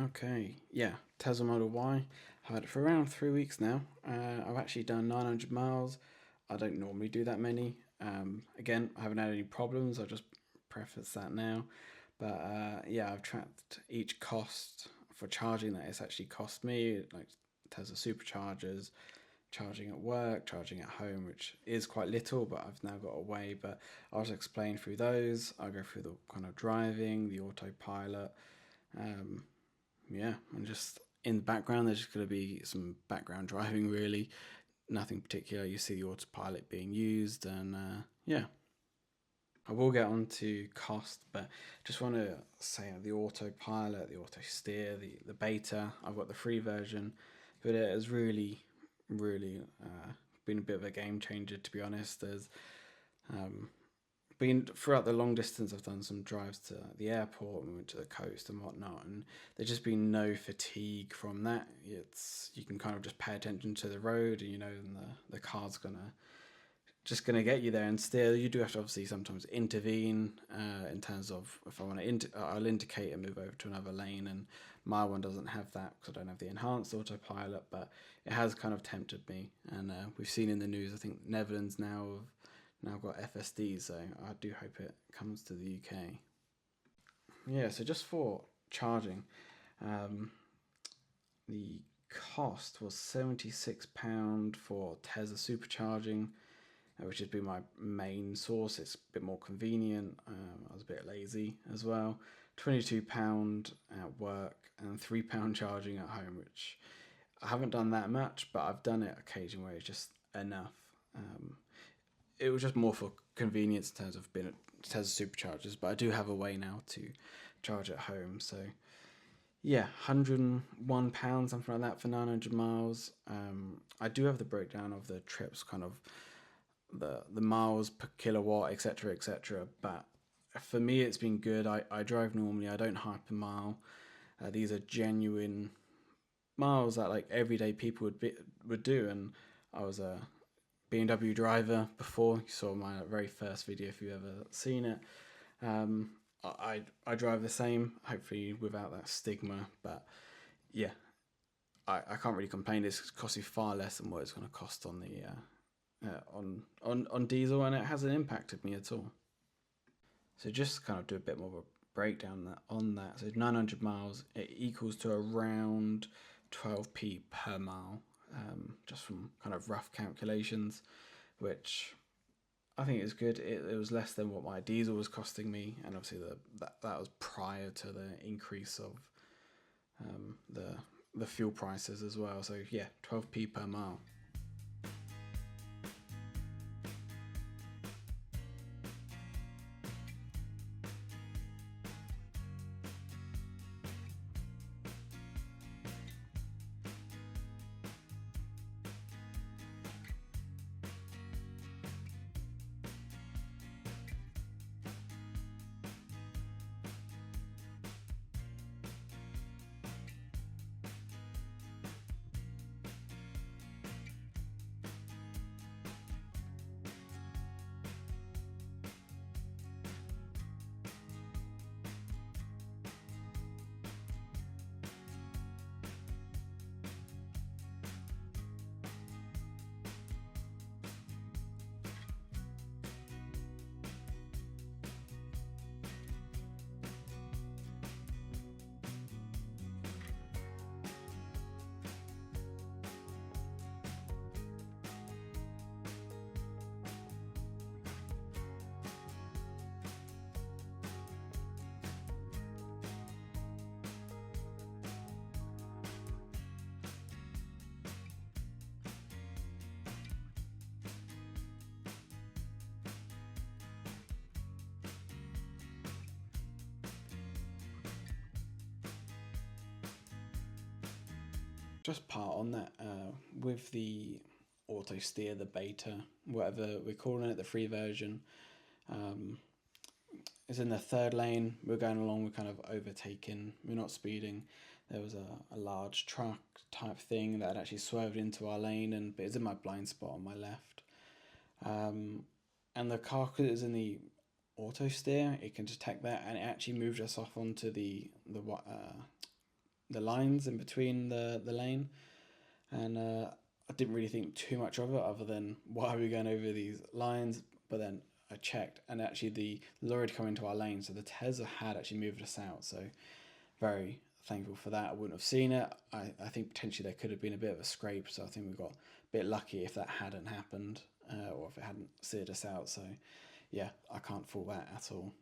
Okay, yeah, Tesla Model Y. I've had it for around 3 weeks now. I've actually done 900 miles. I don't normally do that many. Again, I haven't had any problems. I'll just preface that now. But yeah, I've tracked each cost for charging that it's actually cost me, like Tesla Superchargers, charging at work, charging at home, which is quite little, but I've now got a way. But I'll just explain through those. I'll go through the kind of driving, the autopilot. Um, yeah, and just in the background, there's just going to be some background driving, really. Nothing particular. You see the autopilot being used, and yeah. I will get on to cost, but just want to say the autopilot, the auto steer, the beta. I've got the free version, but it has really been a bit of a game changer, to be honest. There's um, been throughout the long distance. I've done some drives to the airport and went to the coast and whatnot, and there's just been no fatigue from that. It's you can kind of just pay attention to the road, and and the car's gonna get you there. And still, you do have to obviously sometimes intervene in terms of if I want to, I'll indicate and move over to another lane, and my one doesn't have that because I don't have the enhanced autopilot, but it has kind of tempted me. And we've seen in the news, I think Netherlands now got FSD, so I do hope it comes to the UK. Yeah, so just for charging, um, the cost was £76 for Tesla Supercharging, which has been my main source. It's a bit more convenient. I was a bit lazy as well. £22 at work and £3 charging at home, which I haven't done that much, but I've done it occasionally where it's just enough. It was just more for convenience in terms of being at Tesla Superchargers, but I do have a way now to charge at home. So yeah, £101, something like that for 900 miles. I do have the breakdown of the trips, kind of the miles per kilowatt, etc., etc. But for me, it's been good. I drive normally. I don't hyper mile. These are genuine miles that like everyday people would do. And I was a BMW driver before. You saw my very first video if you've ever seen it. I drive the same, hopefully without that stigma. But yeah, I can't really complain. It's costing far less than what it's going to cost on the on diesel, and it hasn't impacted me at all. So just kind of do a bit more of a breakdown on that. So 900 miles, it equals to around 12p per mile, just from kind of rough calculations, which I think is good. It was less than what my diesel was costing me, and obviously that was prior to the increase of the fuel prices as well. So yeah, 12p per mile. Just part on that with the auto steer, the beta, whatever we're calling it, the free version. Um, it's in the third lane. We're going along. We're kind of overtaking. We're not speeding. There was a large truck type thing that had actually swerved into our lane, and but it's in my blind spot on my left. And the car, because it was in the auto steer, it can detect that, and it actually moved us off onto the the lines in between the lane, and I didn't really think too much of it other than why are we going over these lines. But then I checked, and actually the lorry had come into our lane, so the Tesla had actually moved us out. So very thankful for that. I wouldn't have seen it. I think potentially there could have been a bit of a scrape, so I think we got a bit lucky if that hadn't happened, or if it hadn't seared us out. So yeah, I can't fault that at all.